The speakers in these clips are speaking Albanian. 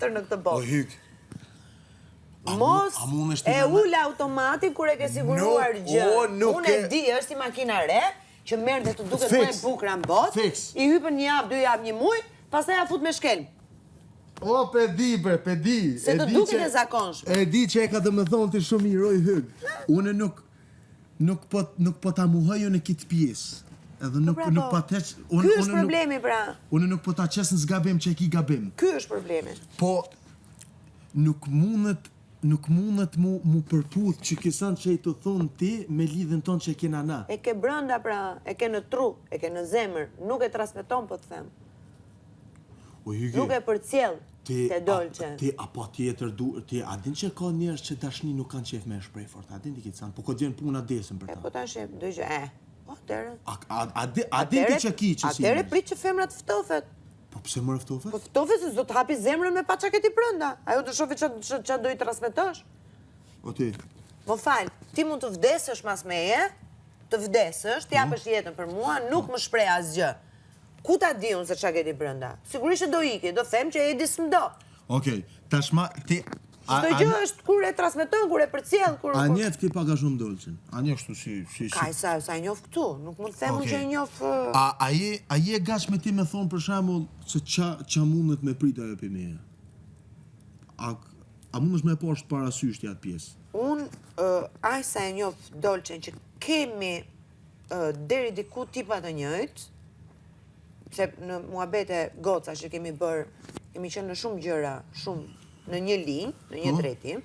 tjetër në këtë O botë. hyk. Mos e ul automatin kur e ke siguruar gjë. Unë e di, është si makina re, që merr dhe të duket më e bukur në botë, i hypën një javë, 2 javë, 1 muaj, pastaj ja fut me shkelm. O, pe di. Se të duket e zakonshme. E di që e ka të më thonë të shumë i roj hyk. Une nuk po ta muhoj në kitë pjesë. Edhe nuk pa teq... Ky është problemi, pra. Une nuk po ta qes në zgabim që e ki gabim. Ky është problemi. Po, nuk mundet mu përputh që kësan që i të thonë ti me lidhën tonë që e kena na. E ke brënda, pra, e ke në tru, e ke në zemër, nuk e transmeton, po të them. Nuk e përcjell te dolçe. Ti apo tjetër ti a din që ka njerëz që dashni nuk kanë qef me shprej fort, a din ti këtë po këtë vjen puna desën për ta. Po tash dëgjoj, po atëre. A din ti që ki që si? Atëre prit që femrat ftofet. Po pse më ftofet? Po ftofet se do të hapi zemrën me pa çka ke ti brenda. Ajo të shohë ç'a do i transmetosh. O ti. Po fal, ti mund të vdesësh mas meje, të vdesësh, të japësh jetën për mua, nuk më shpreh asgjë. Ku ta di unë se çka ke ti brenda? Sigurisht që do iki, do them që Edi s'mdo. Okej, tashma ti çdo gjë është kur e transmeton, kur e përcjell, kur. A njeh ti pak a shumë dolçen? A njeh kështu si. Kaj sa e njoh këtu, nuk mund të them që e njoh. A je gatshme ti me thon për shembull se ça mundet me prit ajo pimeja? A mundesh me poshtë parasysh ti atë pjesë? Unë, aj sa e njoh dolçen që kemi deri diku tipa të njëjtë, se në muhabete goca që kemi bërë, kemi qenë në shumë gjëra, shumë në një linjë, në një drejtim.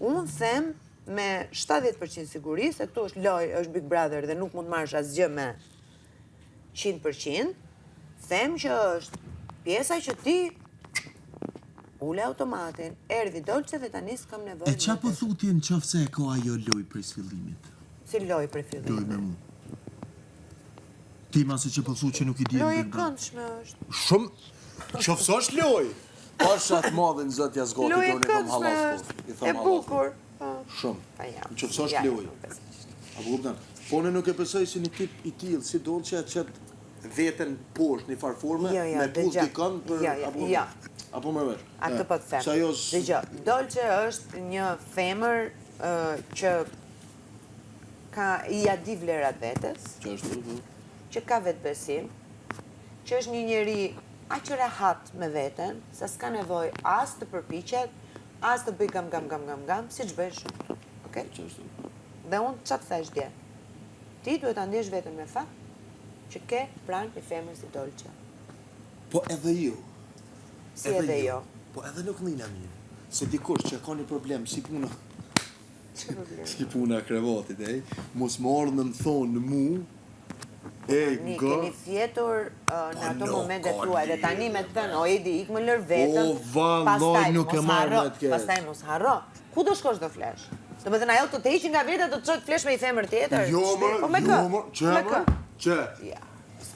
Unë them me 70% siguri se këtu është loj, është Big Brother dhe nuk mund marrësh asgjë me 100%, them që është pjesa që ti ule automatin, erdhi dolçe dhe tani s'kam nevojë. E qa po thuti në qofë se e ka ajo loj prej fillimit? Si loj prej fillimit? Loj me mu. Ti masi që po thu që nuk i di. Loj e këndshme është. Shumë, qofë së është loj? Pasha të madhe në zëtja zgoti, loj e këndshme është, e bukur. Shumë, në qofë së është loj. A përguptan? Po në nuk e pësoj si një tip i tilë, si dolçe atë qëtë veten poshtë një farforme, me pull t'i kanë për... Apo më vesh? Atë po të them. Dëgjoj, dolçe është një femër që i di vlerat vetes, që ka vetbesim, që është një njeri aq rehat me veten, se s'ka nevojë as të përpiqet, as të bëj gam, siç bëj shumë. Okej? Dhe unë ç'a të thash dje? Ti duhet ta ndjesh veten me fat që ke pranë një femër si dolçe. Po edhe ju. Si edhe jo. Po edhe nuk nina mirë. Se dikush që ka një problem, si puna... Që problem? Si puna krevatit, mos më ardhë më thonë në mu, Tani keni fjetur në ato momente tuaj, dhe tani me të thënë, o Edi, ik më lër vetën, pastaj mos harro. Ku do shkosh do flesh? Do me thënë, ajo të të heqin nga veta, do të qojtë flesh me i femër tjetër? Jo, që?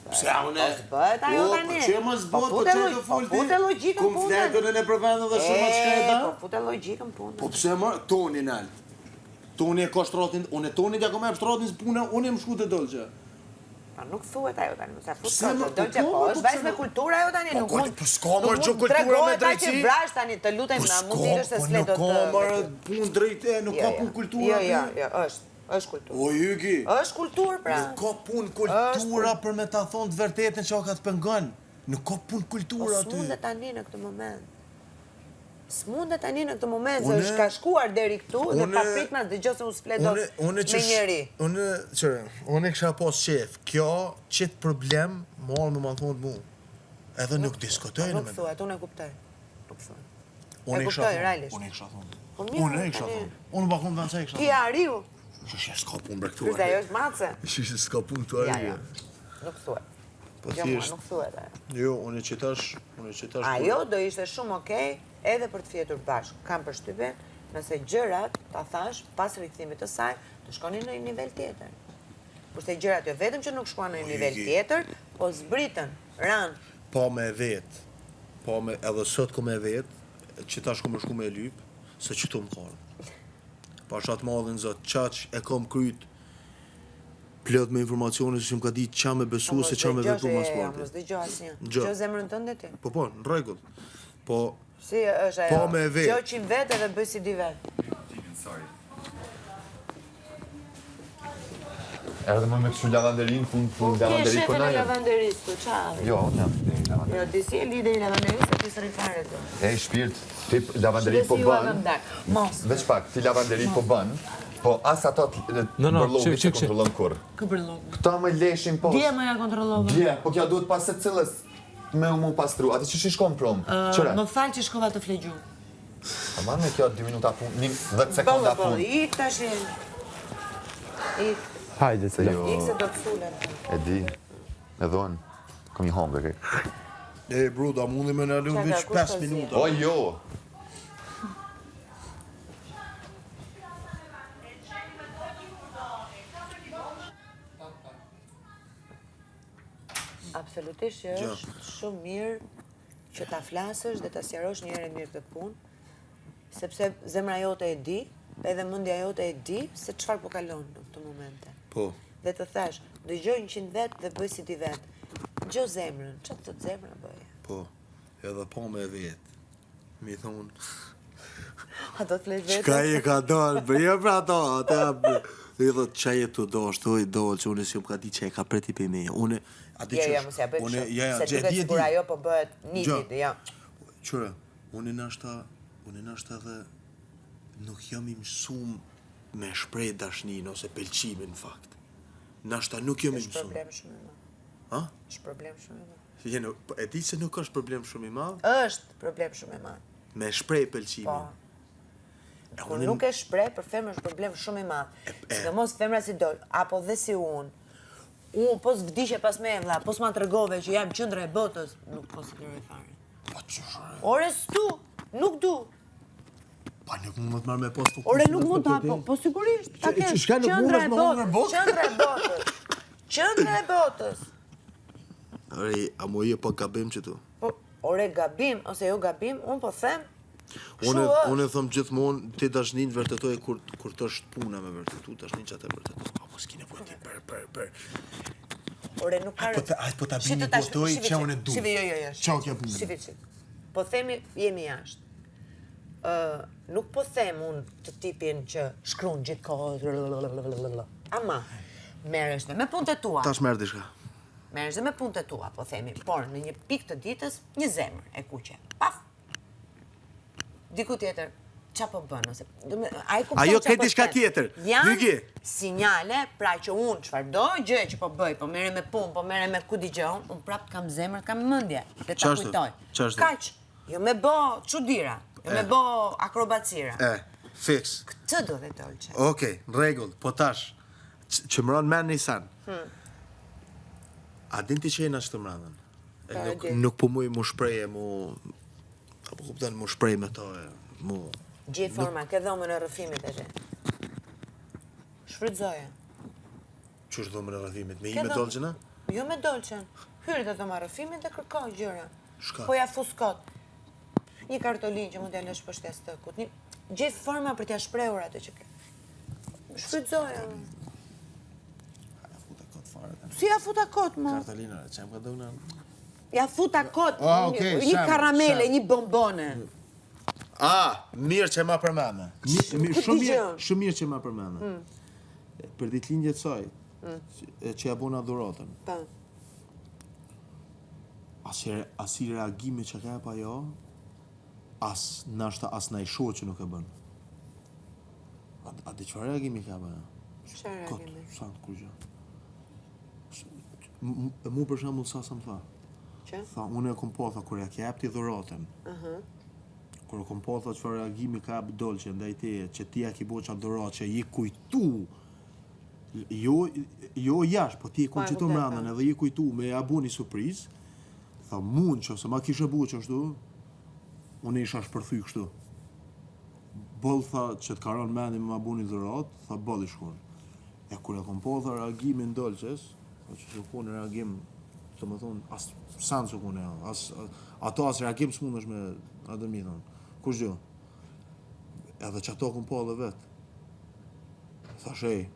Pse une? Bëhet ajo tani. Që më zbot, po që të folti? Po fute logikën punën. Kum fletën e në përvendën dhe shumë atë shkreta? Po fute logikën punën. Po pse më? Toni nalë. Toni e ka shtratin, unë e Toni t'ja ka me shtratin së puna, unë e më shku të dolçe. Pa nuk thuhet ajo tani, sa fut të dolçe, po është vajzë me kulturë ajo tani, nuk mund. Po s'ka mërë gjë kultura me drejtësi. Që vrash tani, të lutem, mund të irës të sletot të... Nuk ka mërë punë drejtë, nuk ka punë kultura. Jo, është kulturë. O, Hygi. është kulturë, pra. Nuk ka punë kultura për me ta thonë të vërtetën që o ka të pengon. Nuk ka punë kultura aty. Po s'mundet tani në këtë moment. S'mundet tani në këtë moment, se është ka shkuar deri këtu dhe pa prit ma dëgjoj se unë s'flet dot me njeri. Unë kisha pas qef, kjo qëtë problem, morë me ma thonë mu. Edhe nuk diskutojnë me. Nuk thuhet, unë e kuptoj. Nuk thuhet. Unë e kisha thonë. Unë e kisha thonë. Unë bakon vënë se e kisha thonë. Ti ariu. Shështë s'ka punë bre këtu. Kërse ajo është mace. Shështë s'ka punë këtu ariu. Nuk thuhet. Po thjesht. Nuk thuhet ajo. Jo, unë e qitash. Ajo do ishte shumë okej edhe për të fjetur bashkë. Kam përshtypjen, nëse gjërat, ta thash, pas rikthimit të saj, të shkonin në një nivel tjetër. Kurse gjërat jo vetëm që nuk shkuan në një nivel tjetër, po zbritën, ranë. Po me vetë, edhe sot ku me vetë, që ta shku me shku me lypë, se që tu më karë. Pa shatë madhin zotë, qaq e kom kryt, plot me informacione se që më ka ditë qa me besu, se qa me vetu mas parti. Mos dëgjoj asnjë. Që zemrën tënde ti? Po, në rregull. Po, Si është Po ajo? me vetë. Gjo 100 vetë edhe bëj si 2 vetë. Erdhe më me kështu lavanderin, pun Ke lavanderi shefën e konaja. lavanderisë të qavi. Jo, unë jam deri lavanderi. Jo, disi e lidhe i lavanderisë e ti së rifare të. E shpirt, ti lavanderi po bën. Mos. Veç pak, ti lavanderi po bën, po as ato bërlogi që kontrollon kur. Kë bërlogu? Këta me leshin poshtë. Dje më ja kontrollova. Dje, po kja duhet pas se cilës me mu pastru. Ati që shishkon prom? Qëre? Më falë që shkova të flegju. A marrë me kjo 2 minuta pun, 10 sekonda pun. Ik tash e. Ik. Hajde se jo. Ik se do të fulen. E di, e dhonë, kom i hongë, kej. e bro, da mundi me në lënë veç 5 minuta. O jo! Absolutisht që është shumë mirë që ta flasësh dhe ta sqarosh një herë mirë këtë punë, sepse zemra jote e di, edhe mendja jote e di se çfarë po kalon në këtë momente. Po, Dhe të thash, dëgjoj 100 vetë dhe bëj si 2 vetë. Gjo zemrën, çfarë thot zemra bëje? po, edhe po me vetë. Mi thonë, A do të flesh vetë? qka i ka dalë, bërje pra ato, ata, i thot, qa je të do, shtoj do, që unë si më ka di që e ka preti për me, unë, ati Ja, që mos ja bëj unë, kështu. Se duket sikur ajo po bëhet nitid, ja. Qëre, unë nashta dhe nuk jam i mësum me shprej dashnin ose pelqimin në fakt. Nashta nuk jam i Është mësum. problem shumë i madh. Ha? Është problem shumë i madh. Jeno, e di se nuk është problem shumë i madh, Është problem shumë i madh. me shprej Po. pelqimin. E Kur unë nuk e shpreh, për femrën është problem shumë i madh. Sidomos femra si dol, apo dhe si unë. Unë po s'vdishe pas me vlla, po s'ma tregove që jam qendra e botës, nuk po s'liroj fare. Po çfarë? Ore s'du, nuk du. Pa nuk mund të marr me post fokus. Ore nuk mund ta, po sigurisht, ta Që- kesh. çka nuk Qendra mundesh e me humbur botë? Qendra e botës. Qendra e botës. Ore, a mo je po gabim që tu? Po, ore gabim ose jo gabim, unë po them. Unë them gjithmonë ti dashnin vërtetoj kur të është puna me vërtetu, dashnin që atë vërtetoj. Po s'ki nevojë ti për. Ore nuk ka. Po ta Shitë bini tash, botoj shivi që çik, unë e du. shivi, jo. Çao kja punë. Shivi. Po themi jemi jashtë. Nuk po them unë të tipin që shkruan gjithkohë. Ama merresh dhe me punët e tua. Tash merr diçka. Merresh dhe me punët e tua, po themi. Por në një pikë të ditës, një zemër e kuqe. Paf. Diku tjetër, qa po bën ose ai kupton Ajo çfarë ke po diçka them. tjetër. Janë Hygi. sinjale, pra që unë çfarëdo gjë që po bëj, po merrem me punë, po merrem me ku digjon, unë prap kam zemër, kam mendje. Dhe ta Ç'ashtu? kujtoj. Ç'ashtu? Kaq. Jo me bë çudira, jo me bë akrobacira. Fix. Këtë do dhe dolçe. Okej, në rregull, po tash që më ron mend Nisan. A din ti që jena ashtu mradhen? e di. Nuk po muj mu shpreje, apo kupton mu shprej me to, mu. Gjej forma, ke dhomën e rrëfimit e gjej. Shfrytzoje. Që është dhomën e rrëfimit? Me i Ke me dhomën. dolgjena? Jo me dolçen. Hyri te dhoma e rrëfimit dhe kërkoj gjëra. Shka? Po ja fus kot. Një kartolinë që mund t'ja lësh poshtë stëkut. Gjej forma për t'ja shprehur atë që ke. Shfrytzoje. Futa kot fare. Si ja futa kot, mo? Kartalina, që më ka dhëna? Ja futa kot. Okej, Një shem, karamele, shem. një bombone. Mirë që ma përmene. Shumë mirë që ma përmene. Për ditëlindjet saj, që ja bona dhuratën, Pa. asi reagimi që ka pa jo, nashta as na i shoh që nuk e bën. A di çfarë reagimi ka pa jo? Çfarë Kot, reagimi? sa kur gjë. Mu për shembull sa më tha. Që? Tha, unë e kom po, tha, kur ja ke jap ti dhuratën. Kur kom po, tha, çfarë reagimi ka dolçe ndaj teje, që ti ja ki bo çfarë dhuratë, që i kujtu. Jo jashtë, po ti e kom qitu mrandën edhe i kujtu me ja bu një surprizë. Tha, mund që ose ma kishe bu që ashtu, unë isha shpërthy kështu. Boll tha që të karon mendi me ma bu një dhuratë, tha boll i shkon. E kur e kom po, tha, reagimin dolçes, që që ku në reagim, të më thonë, as sanë që ku në, ato as reagim së mund është me, atë mi thonë, kush gjë? Edhe që ato kom po edhe vetë. Tha shej,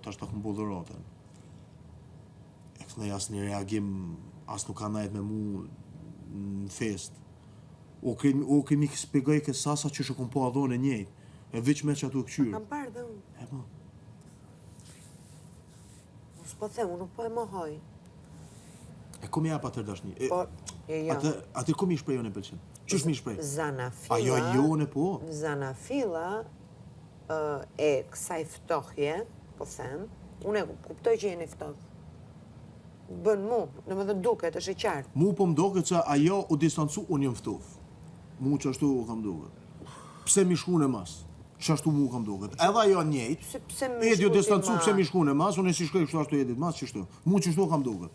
tash ta kom bu dhuratën. E kësë nej as një reagim, as nuk ka najt me mu në fest. O kemi spjegoj ke sasa që shë kom po adhone njejt. E veç me që atu këqyrë. Kam parë dhe unë. E po. S'po them, unë nuk po e mohoj. E kom japa tër dashni. Po, jo. Atë kom i shprejon e pëlqen. Qysh mi shprej? Zanafilla. Ajo jone po. Zanafilla e kësaj ftohje, po them, unë e kuptoj që jeni ftohtë. Bën mu, në më dhe duket, është e qartë. Mu po më doket që ajo u distancu, unë jem ftof. Mu që ashtu u kam doket. Pse mi shku në mas? Që ashtu mu kam doket. Edhe ajo njejt, Pse mi edhi u shku ti distancu, ma? pse mi shku në mas, unë e si shkoj kështu ashtu edit mas, që shtu. Mu që ashtu kam doket.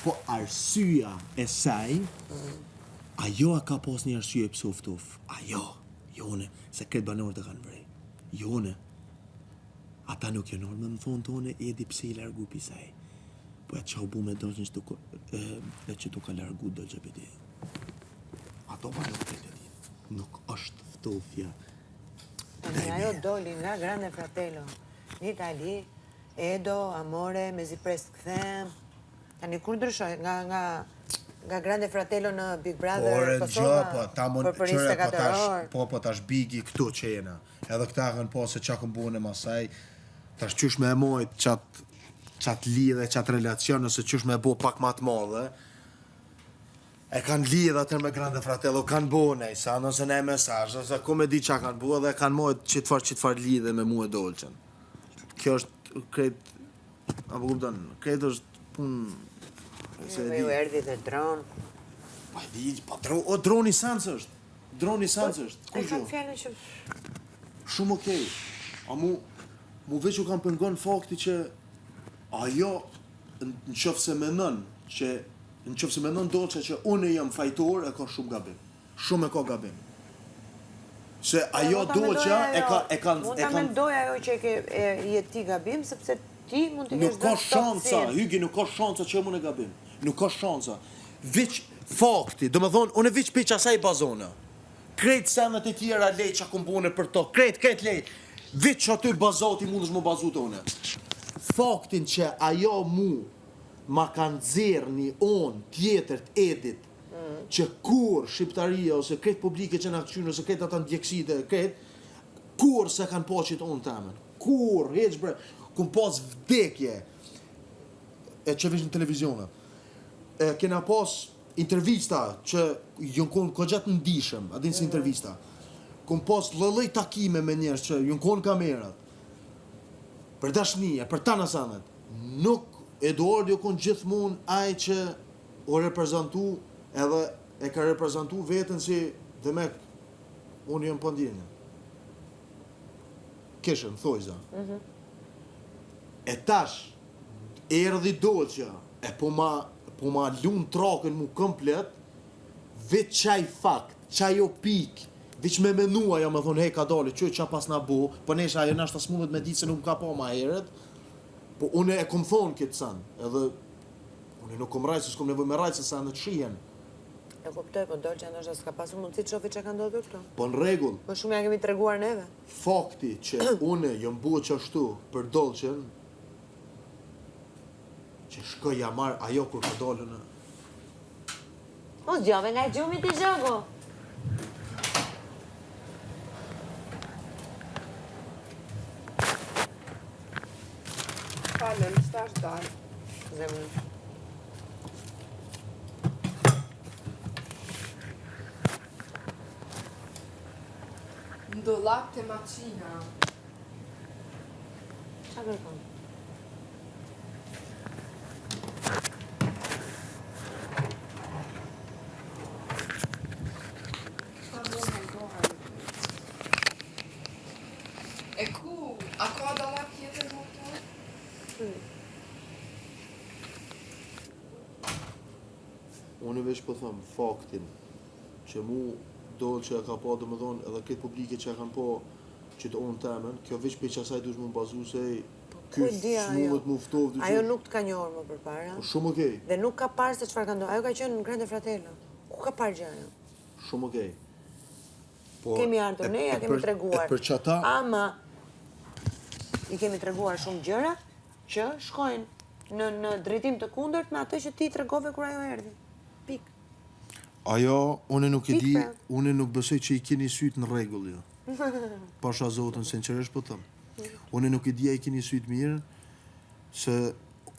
Po arsyeja e saj, ajo a ka pas një arsye pse u ftof. Ajo, jone, se këtë banorët e kanë vrej. Jone. Ata nuk janë orë, më thonë tone, edhi pse i largu pisaj. Po e që u bu me dojnë që tu ka largu do LGBT. Ato pa nuk të ledi. Nuk është ftofja. Tani ajo doli nga Grande Fratello. Në Itali, Edo, Amore, me zipres të kthem. Tani kur ndryshoj nga Grande Fratello në Big Brother Kosova, për 24 orë. Po tash bigi këtu që jena. Edhe këta kanë po se qa këm buën e masaj. Tash qysh me e mojt qatë lidhe, qatë relacion, nëse qysh me bo pak ma të madhe, e kanë lidhe atër me Grande Fratello, kanë bo nej, sa nëse ne mesazh, nëse ku me di qa kanë bo, dhe kanë mojt qitfar lidhe me mu e dolqen. Kjo është krejt, apo kupton, krejt është pun... Me ju erdi dhe dron. Pa di, pa droni sens është. Droni sens është. E kam fjallën që... Shumë okej. A mu veç u kam pëngon fakti që ajo në qëfë se menon që në qëfë se menon Dolçe që unë jam fajtor, e ka shumë gabim. Shumë e ka gabim. Se ajo Dolçe e ka... Mund ta mendoj ajo që je ti gabim, sepse ti mund të kesh Nuk ka shanca, Hygi, nuk ka shanca që mund e gabim. Nuk ka shanca. Veç fakti, do më thonë, unë e veç për që asaj bazona. Krejt senet e tjera lej që akëm bune për to, krejt lej. Veç që aty bazati mund është më bazut une. Faktin që ajo mu ma kanë dzirë një onë tjetër të edit, që kur Shqiptaria ose krejt publike që në këqynë, ose krejt ata në djeksite, krejt, kur se kanë po qëtë onë tamen. Kur, heq bre, kun pas vdekje, e që vishë në televizionet. Kena pas intervista që jënë konë këgjat në ndishëm, adin si intervista. Kun pas lëllëj takime me njerës që jënë konë kamerat, për dashnije, për ta nësanet. Nuk Eduard jo konë gjithmonë aj që o reprezentu edhe e ka reprezentu vetën si dhe me unë jënë pëndjenja. Kishën, thojza. E tash, erdhi Dolçe, e po ma lunë trakën mu komplet, veç qaj fakt, qaj o pik, veç me menua ja me thonë, hej ka dali, që pas na bo, po nesha ajo nashta s'mundet me ditë se nuk ka pa ma heret, po une e kom thonë këtë sanë, edhe une nuk kom rajtë, se s'kom nevoj me rajtë se sanë të shihen. E kuptoj, po Dolçe ndoshta s'ka pasur mundësi të shofi që ka ndodhur këto. Po në regull, Po shumë ja kemi treguar neve. fakti që une jëm bua qashtu për Dolçen, që shkoj ja marë ajo kur ka dalë në... Po zgjove nga gjumi ti zgjogo. Falem, s'tash dalë. Zemër. Ndolap të maqina. Qa kërkon? E ku, a ka dolap tjetër më të? Unë veç po thëmë faktin që mu Dolçe ka po dhe më thonë edhe këtë publike që e kanë po që të onë temen, kjo veç për që asaj dush më bazu se Ku e di ajo? s'mundet mu ftov Ajo nuk të ka njohur më përpara. Shumë okej, Dhe nuk ka parë se çfarë ka ndodhur. Ajo ka qenë në Grande Fratello. Ku ka parë gjë ajo? shumë okej. Po, Kemi ardhur ne, ja kemi treguar. Për qata, Ama i kemi treguar shumë gjëra që shkojnë në drejtim të kundërt me atë që ti tregove kur ajo erdhi. Pik. Ajo, une nuk e di, une nuk besoj që i keni syt në rregull jo. Pasha Zotën, sinqerisht po thëm. Une nuk e di a i keni syt mirë, se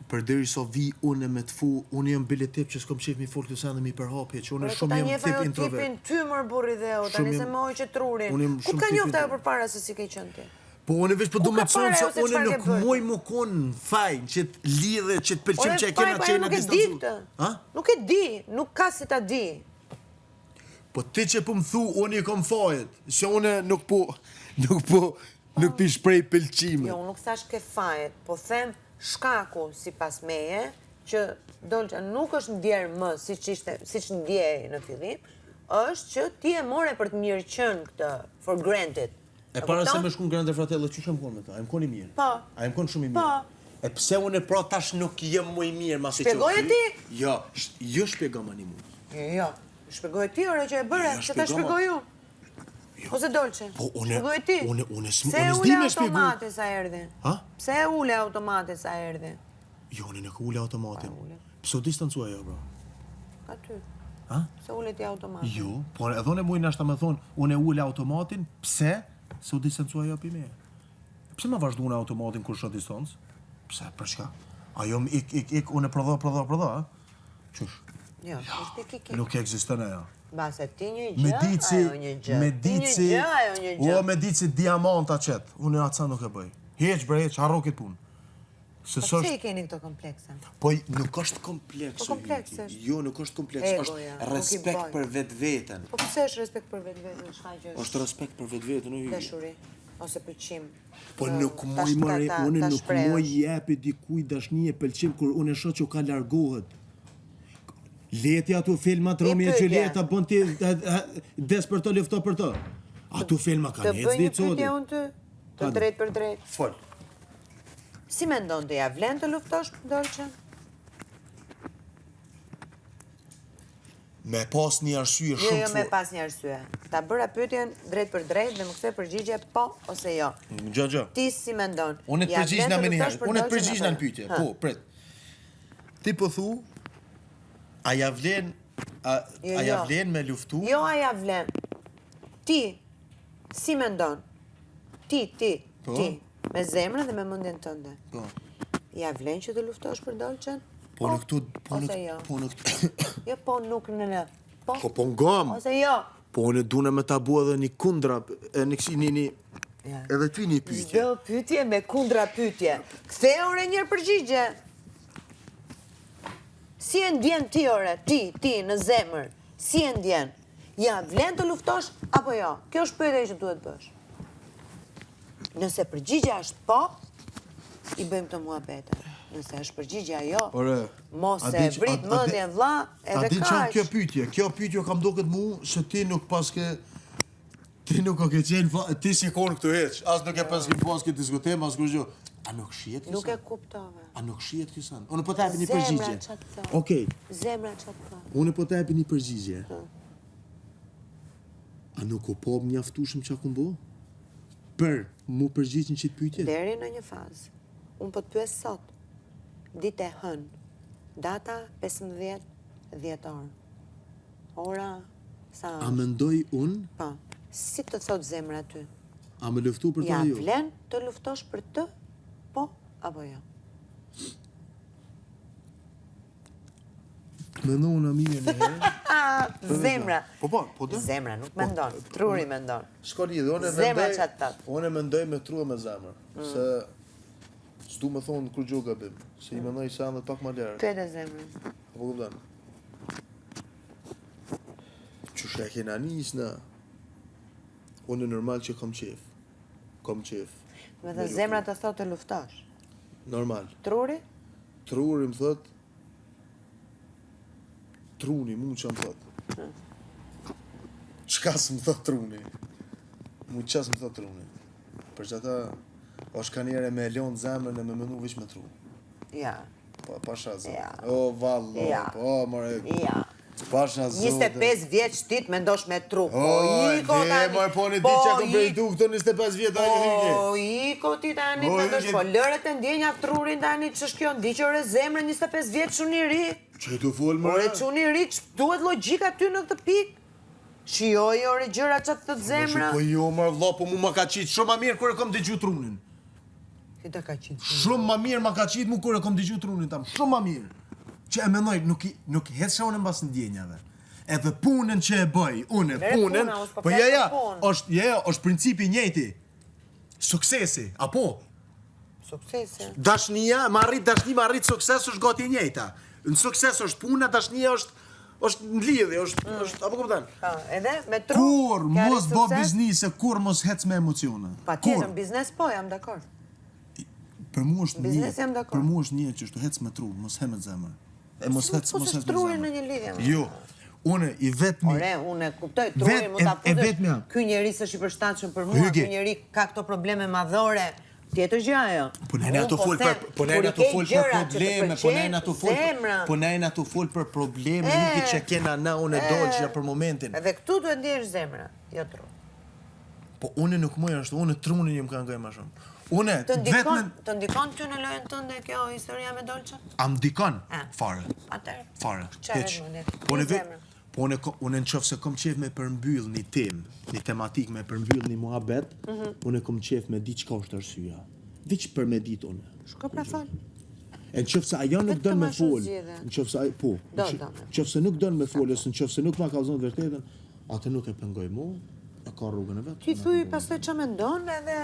përderi sa vi une me të fu, une jam bile tip që s'kom qef mi folk të sende mi përhapje, që une shumë jam tip introvert. Ta njef ajo tipin ty mër burri dhe o, tani se moj që trurin. Ku ka njofta ajo për para se si ke qënë ti? Po une veç po du me të sonë se une nuk moj mu konë fajn, që të lidhe, që të pëlqim që e kena qena distancu. Nuk e di, nuk ka si ta di. Po ti që po më thu, une i kom fajet, se une nuk pi shprej pëlqime. Jo, nuk thash ke fajet, po them shkaku si pas meje, që Dolqa nuk është ndjerë më si që ndjej në fillim, është që ti e more për të mirë qënë këtë, for granted. E para se me shkun Grande Fratello, që shëm konë me ta? A im konë i mirë? Pa. A im konë shumë i mirë? E pse unë e pra tash nuk jem më i mirë, masi që Shpjegoj e ti? Jo shpjegoj ma një mu. Jo, shpjegoj e ti, ore që e bëre, që ta shpjegoj ju. Ose Dolqe, shpjegoj e ti. Pse ule automate sa erdi? Pse ule automate sa erdi? Jo, unë nuk ule automatin. Pse u distancua jo, bro? Ka ty. Pse ule ti automatin? Jo, por edhe unë mujnë ashta me thonë, unë ule automatin, pse? Se u distancua jo pi me. Pse ma vazhdu në automatin kur shë distancë? Pse, për shka? Ajo më ik, unë e prodha, Qysh? Jo, është ik. Nuk eksistën e ja. Base ti një gjë, ajo një gjë. Ti një gjë, ajo një gjë. O, me ditë si diamanta qëtë. Unë e atësa nuk e bëj. Heq, bre, heq, harro këtë punë. Po pse i keni këto komplekse? Po, nuk është kompleks. Po kompleks është. Jo, nuk është kompleks. Është respekt për vetë-vetën. Po pse është respekt për vetë-vetën? Është respekt për vetë-vetën. Dashuri, ose pëlqim. Po nuk moj marri, unë nuk moj jepi dikuj dashni e pëlqim kur unë e shoh që ka largohet. Leti ato filmat Romeo e Julieta bën ti des për të lufto për të. Ato filma kanë ecë ditë sot. Të bëj një pyetje unë ty, të drejt për drejt. Fol. Si mendon të ja vlen të luftosh, Dolqe? Me pas një arsye shumë Jo, me pas një arsye. Ta bëra pyetjen drejt për drejt dhe më kthe përgjigje po ose jo. Gjë. Ti si mendon? Unë të përgjigj na më një herë. Unë të përgjigj në pyetje. Po, prit. Ti po thu a ja vlen me luftu? Jo, a ja vlen. Ti si mendon? Ti, me zemrën dhe me mendjen tënde. Po. Ja vlen që të luftosh për Dolqen? Po në këtu, Jo, po nuk në. Po ngam. Ose jo. Po në dune me ta bua edhe një kundra, edhe ty një pyetje. Çdo pyetje me kundra pyetje. Ktheu ore një përgjigje. Si e ndjen ti ore, ti në zemër? Si e ndjen? Ja vlen të luftosh apo jo? Kjo është pyetja që duhet bësh. Nëse përgjigja është po, i bëjmë të muhabete. Nëse është përgjigja jo, mos e vrit mendjen vlla, edhe kaq. A di çan kjo pyetje kam duket mu se ti nuk paske ti nuk o ke qenë ti si kon këtu heq. As nuk e paske këtë diskutim, as kurrë. A nuk shihet kjo? Nuk e kuptova. A nuk shihet kjo san? Unë po të japi një përgjigje. Okej. Zemra çfarë thon? Unë po të japi një përgjigje. A nuk u po mjaftueshëm çka ku mbo? Për mu përgjigjen çit pyetje? Deri në një fazë. Unë po të pyes sot. Ditë e hën. Data 15 dhjetor. Ora sa? A mendoj unë? Po. Si të thot zemra ty? A më luftu për ta jo? Ja vlen të luftosh për të? Po apo jo? Mendon unë mirë në herë. Zemra. Po do? Zemra nuk mendon, truri mendon. S'ka lidhje, Zemra çat thot. Unë mendoj me tru e me zemër, se s'du me thonë kur gjo gabim, se i mendoj se anë pak më lërë. Pyet e zemrën. Apo kupton? Qysh e kena nis në? Unë normal që kam qef. Me dhe zemra të thot të luftosh. Normal. Truri? Truri më thot, truni, mu që më thot. Qka së më thot truni? Mu qas më thot truni? Për që ata, është ka njere me leon zemrën e me menu vish me tru. Ja. Pasha zot. Ja. O, vallo, o, mare. Ja. Pasha zot. 25 vjeç ti të mendosh me tru. O, mare, po në di që kom brejtu këto 25 vjetë, a hyke. Po, iko ti tani të mendosh, po lërët e ndjenja trurin tani, që është kjo, ndi që ore zemrën 25 vjeç shumë një ri. Që të folë më Ore çuni rik, duhet logjika ty në këtë pikë. Shijoj ore gjëra që të zemra. Po jo më vëlla, po mu ma ka qitë shumë ma mirë kur e kom dëgju trunin. Këta ka qitë. Shumë ma mirë ma ka qitë mu kur e kom dëgju trunin tam, shumë ma mirë. Që e menoj, nuk heca unë mbas ndjenjave. Edhe punën që e bëj, unë punën, po është principi njëjti. Suksesi, apo? Suksesi. Dashnia, ma arrit sukses është gati e njëjta. Në sukses është puna, dashnia është në lidhje, është apo kupton? Edhe me tru. Kur mos bë biznise, kur mos hec me emocione. Patjetër biznes po, jam dakord. Për mua është Biznes jam dakord. Për mua është një që është hec me tru, mos he me zemër. E mos hec me zemër. Trurin në një lidhje. Jo. Unë i vetmi. Ore, unë kuptoj trurin mund ta futesh. Ky njerëz është i përshtatshëm për mua, ky njerëz ka këto probleme madhore. Tjetër gjë ajo. Po ne ato fol për probleme, po ne ato fol për probleme, nuk i që kena na unë dolçja për momentin. Edhe këtu duhet ndjesh zemra, jo tru. Po unë nuk më ashtu, unë trunin jam kanë më shumë. Unë vetëm të ndikon ty në lojën tënde kjo historia me Dolçën? Am ndikon fare. Atëherë. Fare. Hiç. Po unë nëse kom qef me përmbyll një temë, një tematik me përmbyll një muhabet, unë kom qef me diçka është arsyeja. Veç për me ditë unë. Shko pra fal. E nëse ajo nuk don me fol, nëse nuk don me folës, nëse nuk ma kallzon vërtetën, atë nuk e pengoj mua, e ka rrugën e vet. Ti thuj pastaj ç'a mendon edhe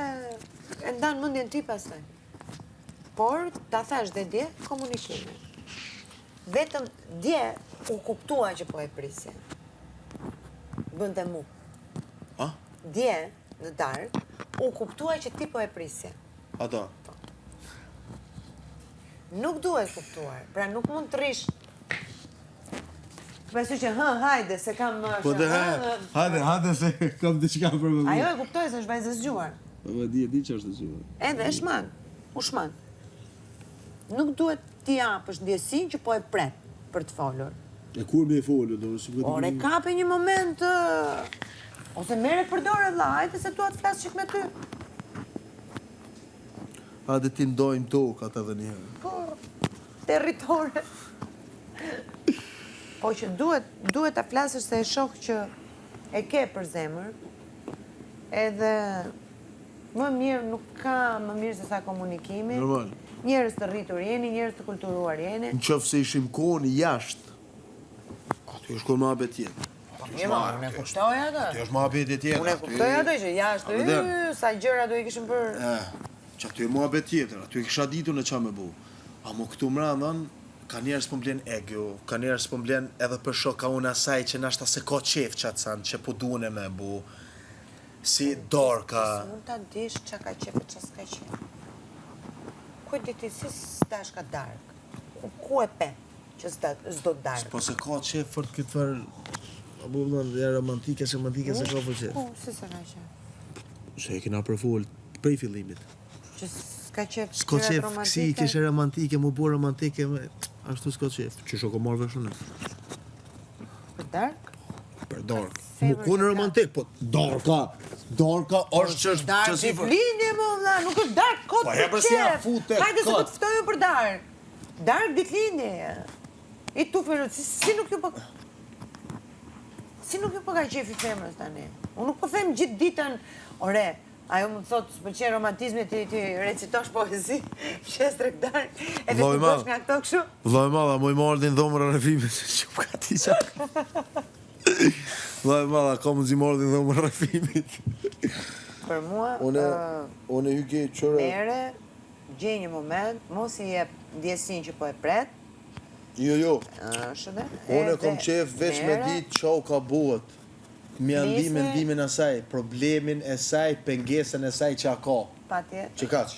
e ndan mendjen ti pastaj. Por ta thash dhe dje komunikimi. Vetëm dje u kuptua që po e prisje. Bënte mu. Dje, në darkë, u kuptua që ti po e prisje. Ata. Nuk duhet kuptuar, pra nuk mund të rish. Besoj që hajde, se kam... Po dhe hajde se kam diçka për më. Ajo e kuptoj se është vajzë zgjuar. Po di që është zgjuar. Edhe e shman, u shman. Nuk duhet t'i japësh ndjesin që po e pret për të folur. E kur me e folur, do në Ore, kape një moment, ose mere përdore vlla, hajde se tua të flasë qik me ty. Hajde ti ndojmë tokë atë dhe njëherë. Po, territore. Po që duhet ta flasësh se e shoh që e ke për zemër, edhe më mirë nuk ka më mirë se sa komunikimi. Normal. Njerëz të rritur jeni, njerëz të kulturuar jeni. Në qofë se ishim kohën jashtë, aty është kohë më abet tjetë. Unë e kuptoj atë. Aty është më abet tjetë. Unë e kuptoj atë që jashtë, sa gjëra do i kishim për... Që aty e më abet tjetër, aty e kisha ditu në qa me bu. A më këtu mrandan, ka njerës për mblen ego, ka njerës për mblen edhe për shok ka unë asaj që nashta se ka qef që atë sanë, që po duhen e me bu. Si dorka. Mund ta dish që ka qef e që s'ka qef. Ku e diti si s'dash ka dark? Ku e pe që s'do dark? Po se ka qef fort këtë farë, apo vëllën, dhe romantike se ka për qef. Po, si se ka qef? Se e kena përfull prej fillimit. Që s'ka qef S'ka qyret qef, romantike? kësi kishe romantike, mu bu romantike, ashtu s'ka qef. Që shoko marrë veshune. Për dark? Për dark. Mu kone romantik, po darka është që është Dark ditlinje, më vëlla, nuk është dark kot Po, për hebër si ja qef. fute Hajde se kot. po të ftojmë për dark. Dark ditlinje. I tu ferut, si nuk ju po... Si nuk ju po ka qefi femrës tani? Unë nuk po them gjithë ditën, ore, ajo më thotë, s'pëlqen qenë romantizmi ti recitosh poezi, pjes tregdark, edhe ti bësh nga këto kështu. Vllai madha, mu i mardin dhomër rrëfimit, që më ka ti qa. Vllai madha, ka mund zi mardin dhomër rrëfimit. Për mua, Unë hyke qëre... mere, gjej një moment, mos i jep ndjesin që po e pret, Jo. është dhe... Unë kom qef veç me ditë qa u ka buhet. Mendimin asaj, problemin e saj, pengesën e saj që a ka. Patje. Që kaq.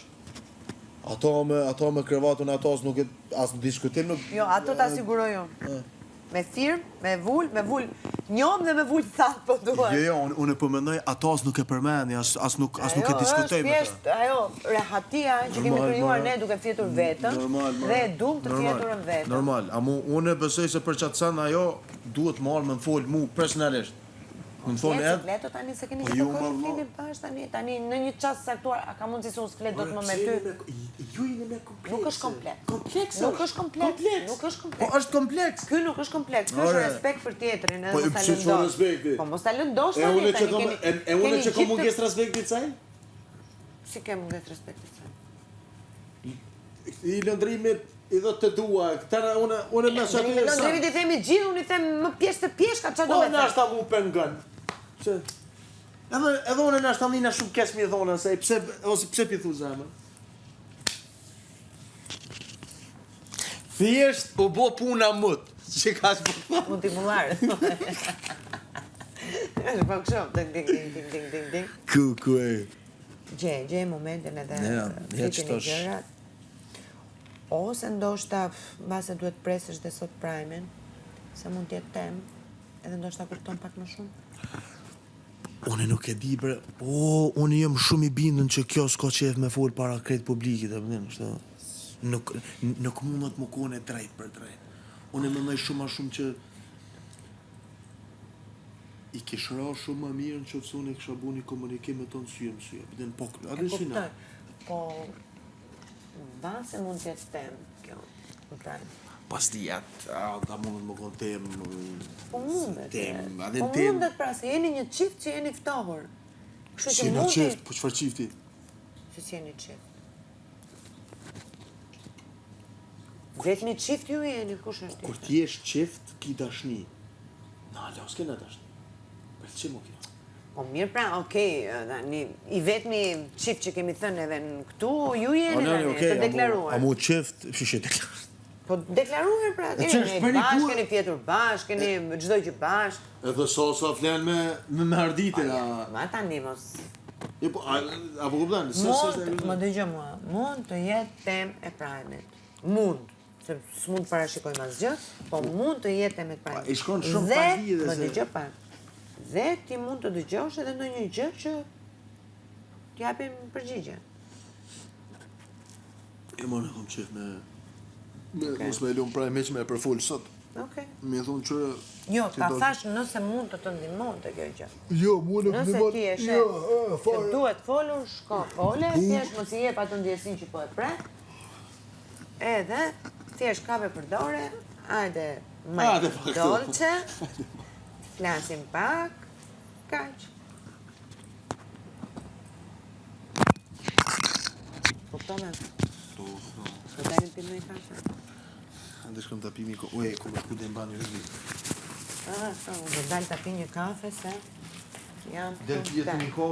Ato me krevatun ato as në diskutim nuk... Jo, ato ta siguroj unë. Me firmë, me vull, njom dhe me vull thatë po duhet. Jo, unë po mendoj ato as nuk e përmeni, as nuk e diskutoj me ta. Ajo, rehatia që kemi krijuar ne duke fjetur vetëm, dhe e dum të fjeturën vetëm. Normal, unë besoj se për qatë sanë ajo duhet marrë me më folë mu personalisht. Më thonë edhe... Sikleto tani se keni Po që ju të më kërë flini bash tani në një qasë saktuar, a ka mundësi se unë s'flet do të më me ty? Ju jeni me komplekse. Nuk është kompleks. Kompleks Nuk është kompleks. Nuk është Po kompleks. është kompleks. Ky nuk është kompleks, ky është Ore. respekt për tjetrin, Po edhe mos ta pse çfarë lëndosh. respekti? Po mos ta lëndosh E tani. unë që tani kam keni- e unë keni që kam gjithë- mungesë respektit saj? Si ke mungesë respektit saj? I lëndrimit i do të dua, këta unë më sa Në lëndrimit i themi gjithë, unë i them më pjesë të pjeshka, çfarë do Po me na thënë? është ta mu pengon. Pse? Edhe unë na është na shumë keq mi thonë se pse pi thu zemër. Thjesht u bo puna mut. Që ka të Mund t'i mullarë. Është po kështu, ding. Ku e. Gjej momentin edhe Ja, flitin i qëtosh. gjërat. Ose ndoshta mbase duhet presësh dhe sot Prime-in, se mund t'jetë temë, edhe ndoshta kupton pak më shumë. Unë nuk e di bre, unë jam shumë i bindën që kjo s'ka qef me fol para krejt publikit, kështu. Nuk mundet më kone drejt për drejt. Unë e mendoj shumë ma shumë që i kish ra shumë më mirë në që të unë e kisha bu një komunikim me tonë syje më syje. Pëtën po, adhe E shina. kuptoj, po mbase mund t'jetë temë kjo. Prime. Pas ti atë, ta mundet më konë temë. Po mundet. Temë, Po adhe temë. mundet pra, se jeni një qift që jeni ftohur. Kështu Si që në mundi... qift, po qëfar qifti? Se si jeni qift. Vetëmi qift ju jeni, kush është Kur ti? ti jesh qift, ki dashni. Na, la, s'kena dashni. Për që më kjo? Po mirë pra, okej, tani, i vetëmi qift që kemi thënë edhe në këtu, ju jeni tani, të deklaruar. A mu qift, shishe deklaruar. Po deklaruar pra, që keni është ne bashkë, perikuar? keni fjetur bashkë, keni çdo gjë bashkë. Edhe sosa flen me ardite, Ma tani mos... po, apo kuptan, Më dëgjoj mua, mund të jetë temë e Prime-it. Mund. Se s'mund parashikojmë asgjë, po mund të jetë temë e Prime-it. I shkon shumë pa lidhje Dhe, më se- dëgjoj pak. Dhe ti mund të dëgjosh edhe ndonjë gjë që t'japim përgjigje. E më në kom qef me... Mos me lumë praj me që me e përfull sot. Okej. Me thonë që... Jo, ta thash nëse mund të të ndihmon të kjo gjë. Jo, mu nuk Nëse ti e sheh që duhet folur, shko fole, thjesht mos i jep atë ndjesin që po e pret. Edhe thjesht kape për dore, hajde Hajde, pak këtu. dolce, flasim pak, kaq. Kuptome? Do dalim pimë i kafe. Ande shkëm të pimi ko... Uje, ku me ku dhe mba një rëzvi. Do dal të pi një kafe se jam Del pjetë një kohë.